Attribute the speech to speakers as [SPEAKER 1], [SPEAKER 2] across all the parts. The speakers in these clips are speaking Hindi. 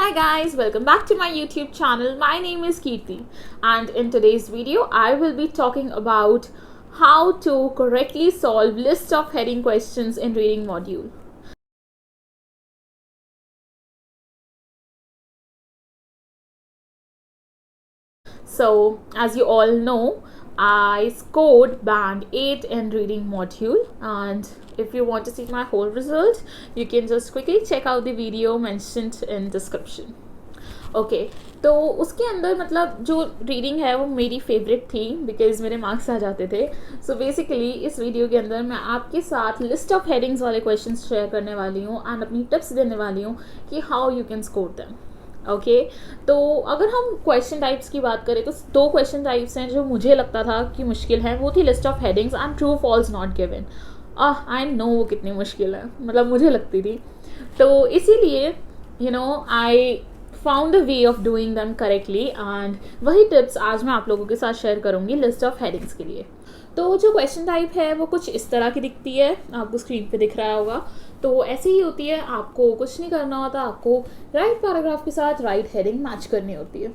[SPEAKER 1] Hi guys, welcome back to my YouTube channel. My name is Kirti and in today's video I will be talking about how to correctly solve list of heading questions in reading module. So as you all know, I scored band 8 in reading module, and if you want to see my whole result you can just quickly check out the video mentioned in description. Okay तो उसके अंदर मतलब जो रीडिंग है वो मेरी फेवरेट थी बिकॉज मेरे मार्क्स आ जाते थे. सो बेसिकली इस वीडियो के अंदर मैं आपके साथ लिस्ट ऑफ हेडिंग्स वाले क्वेश्चंस शेयर करने वाली हूँ एंड अपनी टिप्स देने वाली हूँ कि how you can score them. Okay तो अगर हम क्वेश्चन टाइप्स की बात करें तो दो क्वेश्चन टाइप्स हैं जो मुझे लगता था कि मुश्किल है. वो थी list of headings and true false not given. I know वो कितनी मुश्किल है, मतलब मुझे लगती थी. तो इसीलिए I found a way of doing them correctly and वही टिप्स आज मैं आप लोगों के साथ शेयर करूँगी लिस्ट ऑफ हेडिंग्स के लिए. तो जो क्वेश्चन टाइप है वो कुछ इस तरह की दिखती है, आपको स्क्रीन पे दिख रहा होगा. तो ऐसे ही होती है, आपको कुछ नहीं करना होता, आपको राइट पैराग्राफ के साथ राइट हेडिंग मैच करनी होती है.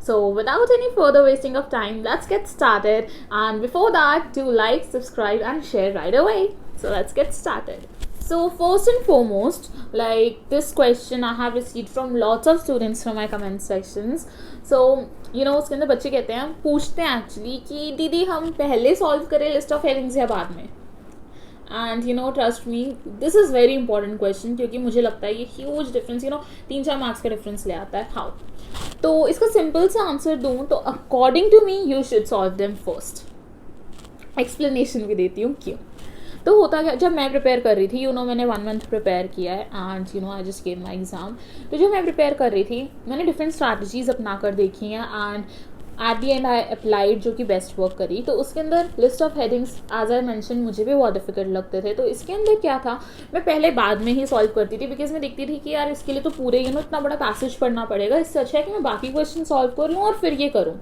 [SPEAKER 1] So without any further wasting of time, let's get started. And before that, do like, subscribe and share right away. So let's get started. So first and foremost, like this question I have received from lots of students from my comment sections. So उसके अंदर बच्चे कहते हैं, पूछते हैं एक्चुअली कि दीदी हम पहले सॉल्व करें लिस्ट ऑफ हेडिंग्स या बाद में. And trust me, this is very important question क्योंकि मुझे लगता है ये ह्यूज डिफरेंस 3-4 मार्क्स का डिफरेंस ले आता है. हाउ? तो इसका सिंपल सा आंसर दूँ तो according to me you should solve them first. Explanation भी देती हूँ क्यों. तो होता क्या, जब मैं प्रिपेयर कर रही थी मैंने 1 मंथ प्रिपेयर किया है and I just gave my exam. तो जब मैं प्रिपेयर कर रही थी मैंने डिफरेंट स्ट्रैटेजीज अपना कर देखी हैं and at the end I applied जो कि बेस्ट वर्क करी. तो उसके अंदर list of headings as I mention मुझे भी बहुत डिफिकल्ट लगते थे. तो इसके अंदर क्या था, मैं पहले बाद में ही सॉल्व करती थी बिकॉज मैं देखती थी कि यार इसके लिए तो पूरे इतना बड़ा पैसेज पढ़ना पड़ेगा, इससे अच्छा है कि मैं बाकी क्वेश्चन सॉल्व कर लूँ और फिर ये करूँ.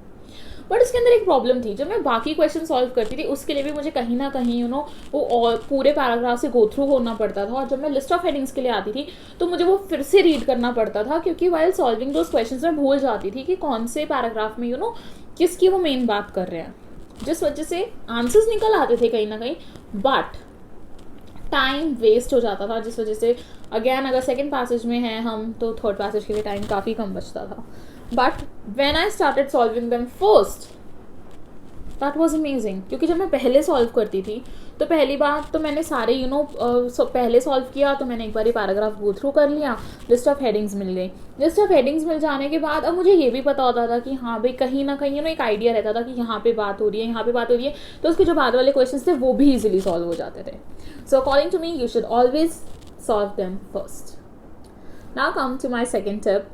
[SPEAKER 1] बट इसके अंदर एक प्रॉब्लम थी, जब मैं बाकी क्वेश्चन सॉल्व करती थी उसके लिए भी मुझे कहीं ना कहीं वो और पूरे पैराग्राफ से गो थ्रू होना पड़ता था. और जब मैं लिस्ट ऑफ हेडिंग्स के लिए आती थी तो मुझे वो फिर से रीड करना पड़ता था क्योंकि वाइल सॉल्विंग दोज क्वेश्चंस मैं भूल जाती थी कि कौन से पैराग्राफ में किसकी वो मेन बात कर रहे हैं, जिस वजह से आंसर्स निकल आते थे कहीं ना कहीं बट टाइम वेस्ट हो जाता था. जिस वजह से अगेन अगर सेकेंड पैसेज में हैं हम तो थर्ड पैसेज के लिए टाइम काफ़ी कम बचता था. But when I started solving them first that was amazing क्योंकि जब मैं पहले सॉल्व करती थी तो पहली बात तो मैंने सारे पहले सॉल्व किया तो मैंने एक बार पैराग्राफ गो थ्रू कर लिया, लिस्ट ऑफ हेडिंग्स मिल गई. लिस्ट ऑफ हेडिंग्स मिल जाने के बाद अब मुझे ये भी पता होता था कि हाँ भाई कहीं ना कहीं एक आइडिया रहता था कि यहाँ पे बात हो रही है, यहाँ पे बात हो रही है. तो उसके जो बाद वाले क्वेश्चन थे वो भी ईजिली सॉल्व हो जाते थे. So according to me you should always solve them first. Now come to my second tip.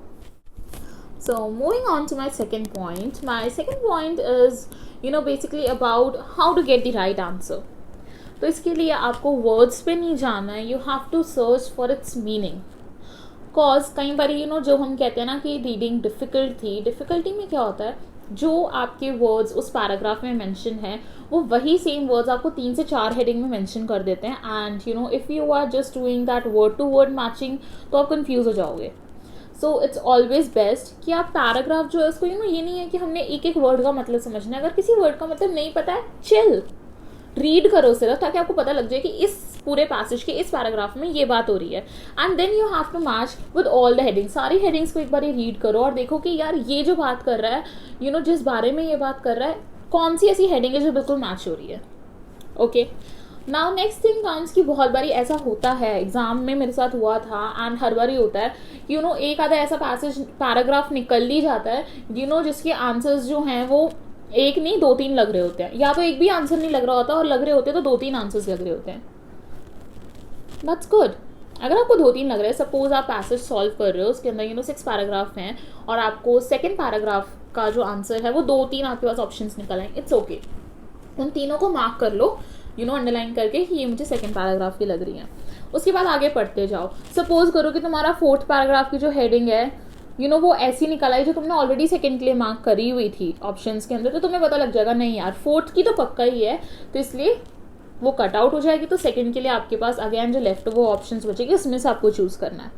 [SPEAKER 1] So moving on to my second point. My second point is basically about how to get the right answer. तो इसके लिए आपको वर्ड्स पे नहीं जाना है, you have to search for its meaning. Cause कई बार जो हम कहते हैं ना कि रीडिंग डिफ़िकल्ट थी, डिफ़िकल्टी में क्या होता है, जो आपके वर्ड्स उस पैराग्राफ में मेंशन है वो वही सेम वर्ड्स आपको 3 से 4 हेडिंग में मेंशन कर देते हैं. And if you are just doing that word to word matching तो आप कन्फ्यूज़ हो जाओगे. सो इट्स ऑलवेज बेस्ट कि आप पैराग्राफ जो है उसको ये नहीं है कि हमने एक एक वर्ड का मतलब समझना है. अगर किसी वर्ड का मतलब नहीं पता है चिल रीड करो सिर्फ, ताकि आपको पता लग जाए कि इस पूरे पैसेज के इस पैराग्राफ में ये बात हो रही है. And then you have to match with all the headings. सारी हेडिंग्स को एक बार रीड करो और देखो कि यार ये जो बात कर रहा है जिस बारे में ये बात कर रहा है कौन सी ऐसी हेडिंग है जो बिल्कुल मैच हो रही है. Okay now next thing comes कि बहुत बारी ऐसा होता है, एग्जाम में मेरे साथ हुआ था एंड हर बार ही होता है एक आधा ऐसा पैराग्राफ निकल ही जाता है जिसके आंसर्स जो हैं वो एक नहीं 2-3 लग रहे होते हैं, या तो एक भी आंसर नहीं लग रहा होता और लग रहे होते तो 2-3 आंसर्स लग रहे होते हैं. That's good. अगर आपको 2-3 लग रहे हैं, सपोज आप पैसेज सॉल्व कर रहे हो, उसके अंदर 6 पैराग्राफ हैं और आपको सेकेंड पैराग्राफ का जो आंसर है वो 2-3 आपके पास ऑप्शन निकल आए, इट्स ओके. उन तीनों को मार्क कर लो अंडरलाइन करके कि ये मुझे सेकंड पैराग्राफ की लग रही है. उसके बाद आगे पढ़ते जाओ. सपोज करो कि तुम्हारा 4th पैराग्राफ की जो हेडिंग है वो ऐसी निकल आई जो तुमने ऑलरेडी सेकंड के लिए मार्क करी हुई थी ऑप्शंस के अंदर, तो तुम्हें पता लग जाएगा नहीं यार 4th की तो पक्का ही है, तो इसलिए वो कट आउट हो जाएगी. तो सेकंड के लिए आपके पास अगेन जो लेफ्ट वो ऑप्शंस बचेगी उसमें से आपको चूज़ करना है.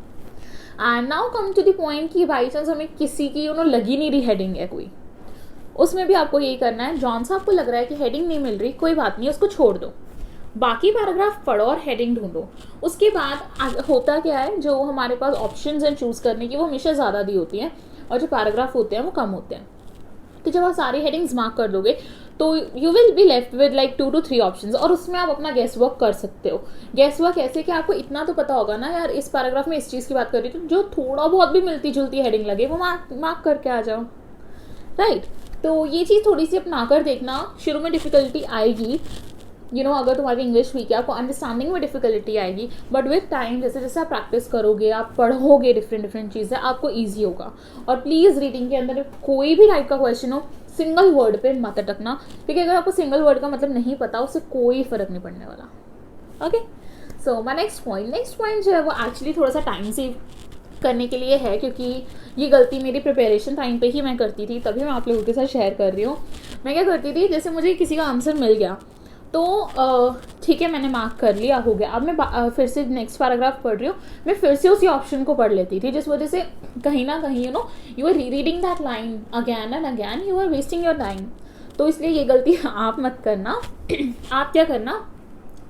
[SPEAKER 1] And now come to the point कि बाई चांस हमें किसी की लगी नहीं रही हेडिंग है कोई, उसमें भी आपको यही करना है, जॉन सा आपको लग रहा है कि हेडिंग नहीं मिल रही, कोई बात नहीं, उसको छोड़ दो, बाकी पैराग्राफ पढ़ो और हेडिंग ढूंढो। उसके बाद होता क्या है, जो हमारे पास ऑप्शंस हैं चूज़ करने की वो हमेशा ज़्यादा दी होती हैं और जो पैराग्राफ होते हैं वो कम होते हैं। तो जब आप सारी हेडिंग्स मार्क कर दोगे तो you will be left with like 2 to 3 options, और उसमें आप अपना गैस वर्क कर सकते हो। गैस वर्क ऐसे कि आपको इतना तो पता होगा ना यार, इस पैराग्राफ में इस चीज़ की बात कर रही थी, तो जो थोड़ा बहुत भी मिलती जुलती हेडिंग लगे वो मार्क करके आ जाओ, राइट। तो ये चीज़ थोड़ी सी अपना कर देखना। शुरू में डिफिकल्टी आएगी, अगर तुम्हारी इंग्लिश वीक है आपको अंडरस्टैंडिंग में डिफिकल्टी आएगी, बट विद टाइम जैसे जैसे आप प्रैक्टिस करोगे, आप पढ़ोगे डिफरेंट चीज़ें, आपको ईजी होगा। और प्लीज़ रीडिंग के अंदर कोई भी टाइप का क्वेश्चन हो, सिंगल वर्ड पे मत अटकना, क्योंकि अगर आपको सिंगल वर्ड का मतलब नहीं पता उससे कोई फ़र्क नहीं पड़ने वाला। Okay, so my next point जो है वो एक्चुअली थोड़ा सा टाइम सेव करने के लिए है, क्योंकि ये गलती मेरी प्रिपरेशन टाइम पे ही मैं करती थी, तभी मैं आप लोगों के साथ शेयर कर रही हूँ। मैं क्या करती थी, जैसे मुझे किसी का आंसर मिल गया तो ठीक है, मैंने मार्क कर लिया, हो गया, अब मैं फिर से नेक्स्ट पैराग्राफ पढ़ रही हूँ, मैं फिर से उसी ऑप्शन को पढ़ लेती थी, जिस वजह से कहीं ना कहीं you are reading that line again and again, you are wasting your time. तो इसलिए ये गलती आप मत करना। आप क्या करना,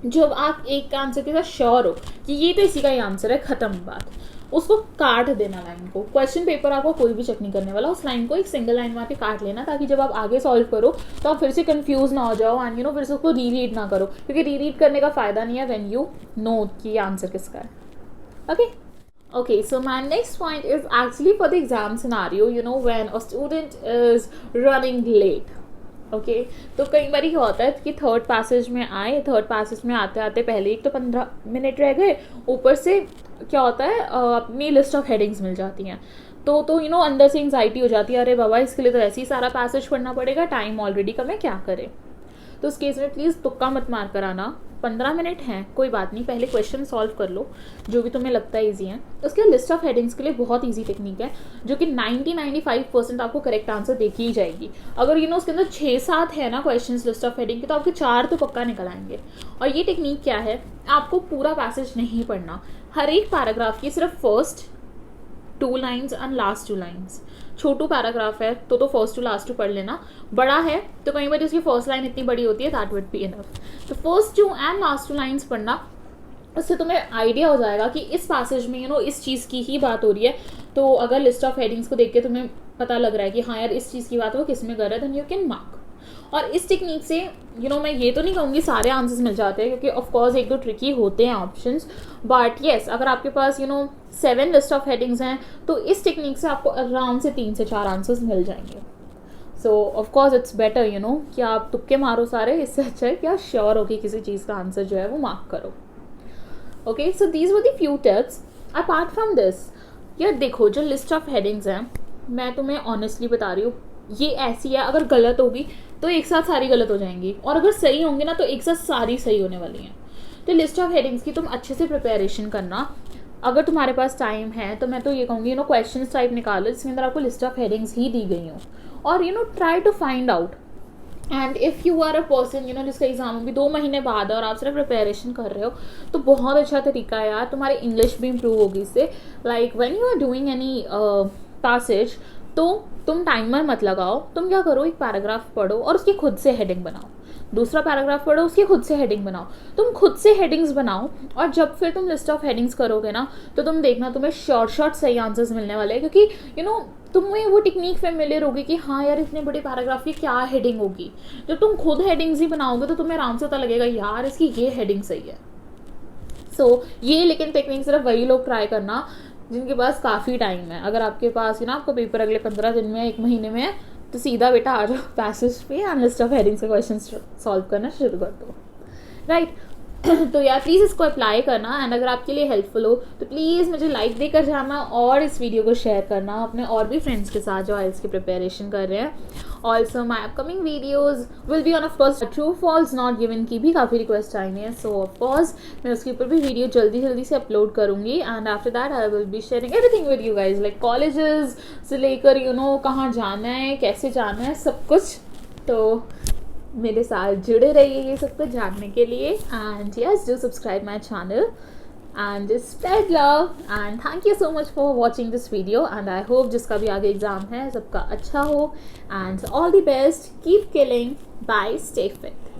[SPEAKER 1] जब आप एक आंसर के साथ श्योर हो कि ये तो इसी का ही आंसर है, ख़त्म बात, उसको काट देना लाइन को। क्वेश्चन पेपर आपको कोई भी चेक नहीं करने वाला, उस लाइन को एक सिंगल लाइन वहाँ पे काट लेना, ताकि जब आप आगे सॉल्व करो तो आप फिर से कंफ्यूज ना हो जाओ एंड फिर से उसको रीरीड ना करो, क्योंकि रीरीड करने का फ़ायदा नहीं है व्हेन यू नो कि आंसर किसका है। Okay, so my next point is actually for the exam scenario, when a student is running late. Okay, तो कई बार क्या होता है कि थर्ड पैसेज में आते आते पहले एक तो 15 मिनट रह गए, ऊपर से क्या होता है अपनी लिस्ट ऑफ हेडिंग्स मिल जाती हैं, तो अंदर से एंग्जाइटी हो जाती है, अरे बाबा इसके लिए तो ऐसे ही सारा पैसेज पढ़ना पड़ेगा, टाइम ऑलरेडी कम है, क्या करें। तो उस केस में प्लीज़ तुक्का मत मार कर आना, 15 मिनट हैं कोई बात नहीं, पहले क्वेश्चन सॉल्व कर लो जो भी तुम्हें लगता है ईजी है। उसके बाद लिस्ट ऑफ हेडिंग्स के लिए बहुत ईजी टेक्निक है, जो कि 90-95% आपको करेक्ट आंसर देखी ही जाएगी। अगर उसके अंदर 6-7 है ना क्वेश्चंस लिस्ट ऑफ हेडिंग के, तो आपके 4 तो पक्का निकल आएंगे। और ये टेक्निक क्या है, आपको पूरा पैसेज नहीं पढ़ना, हर एक पैराग्राफ की सिर्फ first 2 lines and last 2 lines. Chhotu paragraph है तो फर्स्ट टू लास्ट टू पढ़ लेना, बड़ा है तो कई बार उसकी फर्स्ट लाइन इतनी बड़ी होती है, दैट वुड बी इनफ। तो फर्स्ट 2 एंड लास्ट 2 लाइन्स पढ़ना, उससे तुम्हें आइडिया हो जाएगा कि इस पैसेज में इस चीज़ की ही बात हो रही है। तो अगर लिस्ट ऑफ हेडिंग्स को देख के तुम्हें पता लग रहा है कि हाँ यार इस चीज़ की बात हो, किस में कर रहा है, देन यू कैन मार्क। और इस टेक्निक से मैं ये तो नहीं कहूँगी सारे आंसर्स मिल जाते हैं, क्योंकि ऑफकोर्स 1-2 ट्रिकी होते हैं ऑप्शंस, बट येस अगर आपके पास 7 लिस्ट ऑफ हेडिंग्स हैं तो इस टेक्निक से आपको आराम से 3 से 4 आंसर्स मिल जाएंगे। सो ऑफकोर्स इट्स बेटर कि आप तुक्के मारो सारे, इससे अच्छा है कि आप श्योर हो कि किसी चीज़ का आंसर जो है वो मार्क करो। Okay, so these were the few tips. Apart from this यार देखो, जो लिस्ट ऑफ हेडिंग्स हैं मैं तुम्हें ऑनेस्टली बता रही हूँ, ये ऐसी है, अगर गलत होगी तो एक साथ सारी गलत हो जाएंगी, और अगर सही होंगे ना तो एक साथ सारी सही होने वाली हैं। तो लिस्ट ऑफ हेडिंग्स की तुम अच्छे से प्रिपरेशन करना। अगर तुम्हारे पास टाइम है तो मैं तो ये कहूँगी क्वेश्चन टाइप निकालो जिसके अंदर आपको लिस्ट ऑफ हेडिंग्स ही दी गई हो, और try to find out. And if you are a person जिसका एग्जाम अभी 2 महीने बाद है और आप सिर्फ प्रिपरेशन कर रहे हो, तो बहुत अच्छा तरीका है यार, तुम्हारी इंग्लिश भी इम्प्रूव होगी इससे। Like when you are doing any passage, तो तुम टाइमर मत लगाओ, तुम क्या करो, एक पैराग्राफ पढ़ो और उसकी खुद से हेडिंग बनाओ, दूसरा पैराग्राफ पढ़ो उसकी खुद से हेडिंग बनाओ, तुम खुद से हेडिंग्स बनाओ। और जब फिर तुम लिस्ट ऑफ हेडिंग्स करोगे ना, तो तुम देखना तुम्हें शॉर्ट सही आंसर्स मिलने वाले हैं, क्योंकि तुम्हें वो टेक्निक फेमिलियर होगी कि हाँ यार इतने बड़े पैराग्राफ की क्या हेडिंग होगी। जब तुम खुद हेडिंग्स ही बनाओगे तो तुम्हें आराम से पता लगेगा यार इसकी ये हेडिंग सही है। सो ये लेकिन टेक्निक सिर्फ वही लोग ट्राई करना जिनके पास काफ़ी टाइम है। अगर आपके पास आपका पेपर अगले 15 दिन में, 1 महीने में है, तो सीधा बेटा आ जाओ पैसेज पे एंड लिस्ट ऑफ हेडिंग्स के क्वेश्चन सॉल्व करना शुरू कर दो, राइट। तो यार प्लीज़ इसको अप्लाई करना, एंड अगर आपके लिए हेल्पफुल हो तो प्लीज़ मुझे लाइक देकर जाना और इस वीडियो को शेयर करना अपने और भी फ्रेंड्स के साथ जो आइल्स की प्रिपरेशन कर रहे हैं। Also my upcoming videos will be on of course true false not given की भी काफ़ी रिक्वेस्ट आई है, सो ऑफकोर्स मैं उसके ऊपर भी वीडियो जल्दी से अपलोड करूँगी। And after that I will be sharing everything with you guys, like colleges से लेकर कहाँ जाना है, कैसे जाना है, सब कुछ। तो मेरे साथ जुड़े रहिए ये सब कुछ जानने के लिए, and yes do subscribe my channel. and just spread love. And thank you so much for watching this video, and I hope जिसका भी आगे एग्जाम है सबका अच्छा हो, and all the best. Keep killing. Bye. Stay fit.